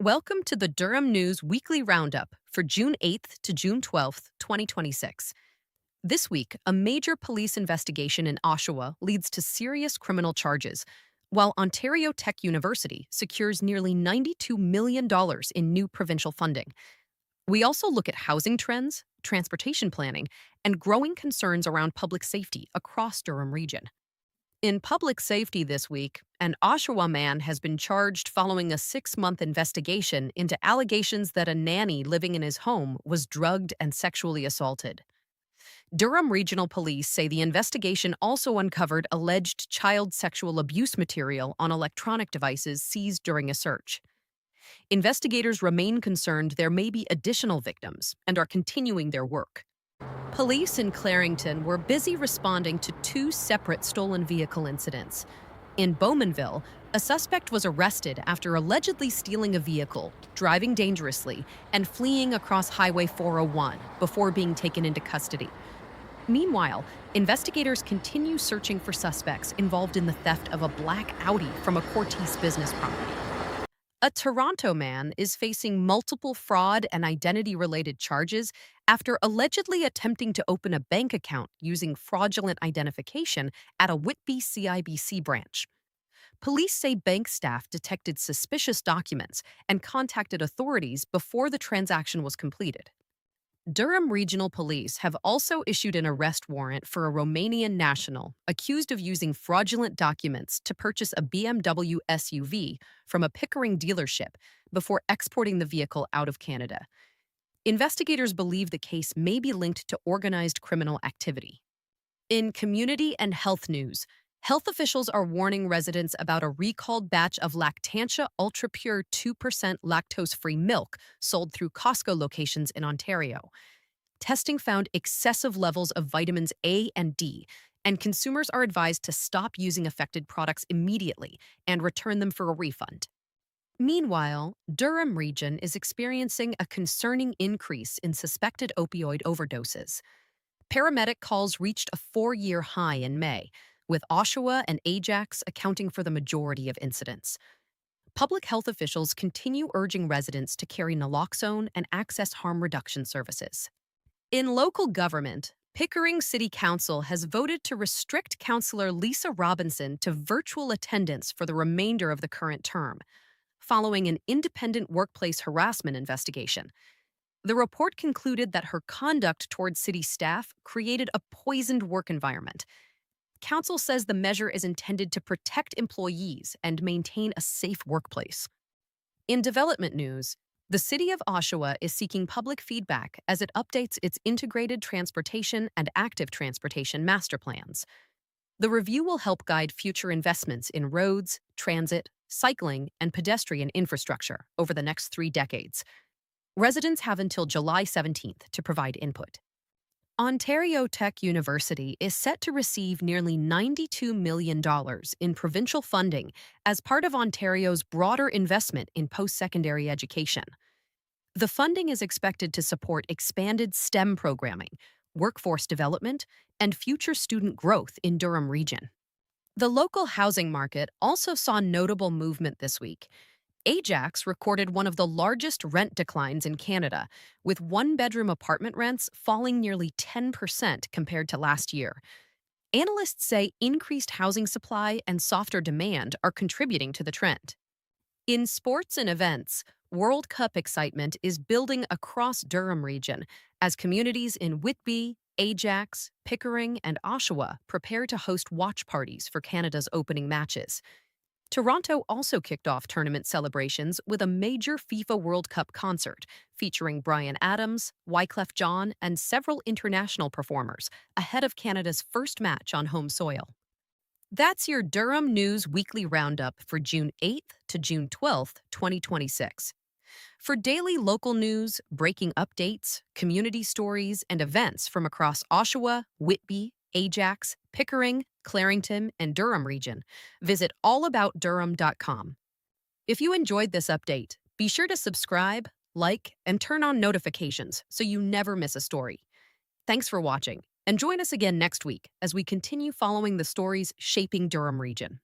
Welcome to the Durham News Weekly Roundup for June 8th to June 12th, 2026. This week, a major police investigation in Oshawa leads to serious criminal charges, while Ontario Tech University secures nearly $92 million in new provincial funding. We also look at housing trends, transportation planning, and growing concerns around public safety across Durham Region. In public safety this week, an Oshawa man has been charged following a 6-month investigation into allegations that a nanny living in his home was drugged and sexually assaulted. Durham Regional Police say the investigation also uncovered alleged child sexual abuse material on electronic devices seized during a search. Investigators remain concerned there may be additional victims and are continuing their work. Police in Clarington were busy responding to two separate stolen vehicle incidents. In Bowmanville, a suspect was arrested after allegedly stealing a vehicle, driving dangerously, and fleeing across Highway 401 before being taken into custody. Meanwhile, investigators continue searching for suspects involved in the theft of a black Audi from a Courtice business property. A Toronto man is facing multiple fraud and identity-related charges after allegedly attempting to open a bank account using fraudulent identification at a Whitby CIBC branch. Police say bank staff detected suspicious documents and contacted authorities before the transaction was completed. Durham Regional Police have also issued an arrest warrant for a Romanian national accused of using fraudulent documents to purchase a BMW SUV from a Pickering dealership before exporting the vehicle out of Canada. Investigators believe the case may be linked to organized criminal activity. In community and health news, health officials are warning residents about a recalled batch of Lactantia Ultra Pure 2% lactose-free milk sold through Costco locations in Ontario. Testing found excessive levels of vitamins A and D, and consumers are advised to stop using affected products immediately and return them for a refund. Meanwhile, Durham Region is experiencing a concerning increase in suspected opioid overdoses. Paramedic calls reached a 4-year high in May, with Oshawa and Ajax accounting for the majority of incidents. Public health officials continue urging residents to carry naloxone and access harm reduction services. In local government, Pickering City Council has voted to restrict Councillor Lisa Robinson to virtual attendance for the remainder of the current term, following an independent workplace harassment investigation. The report concluded that her conduct towards city staff created a poisoned work environment. Council says the measure is intended to protect employees and maintain a safe workplace. In development news, the city of Oshawa is seeking public feedback as it updates its integrated transportation and active transportation master plans. The review will help guide future investments in roads, transit, cycling, and pedestrian infrastructure over the next 3 decades. Residents have until July 17th to provide input. Ontario Tech University is set to receive nearly $92 million in provincial funding as part of Ontario's broader investment in post-secondary education. The funding is expected to support expanded STEM programming, workforce development, and future student growth in Durham Region. The local housing market also saw notable movement this week. Ajax recorded one of the largest rent declines in Canada, with one-bedroom apartment rents falling nearly 10% compared to last year. Analysts say increased housing supply and softer demand are contributing to the trend. In sports and events, World Cup excitement is building across Durham Region as communities in Whitby, Ajax, Pickering, and Oshawa prepare to host watch parties for Canada's opening matches. Toronto also kicked off tournament celebrations with a major FIFA World Cup concert featuring Bryan Adams, Wyclef Jean, and several international performers ahead of Canada's first match on home soil. That's your Durham News Weekly Roundup for June 8th to June 12th, 2026. For daily local news, breaking updates, community stories, and events from across Oshawa, Whitby, Ajax, Pickering, Clarington, and Durham Region, visit allaboutdurham.com. If you enjoyed this update, be sure to subscribe, like, and turn on notifications so you never miss a story. Thanks for watching, and join us again next week as we continue following the stories shaping Durham Region.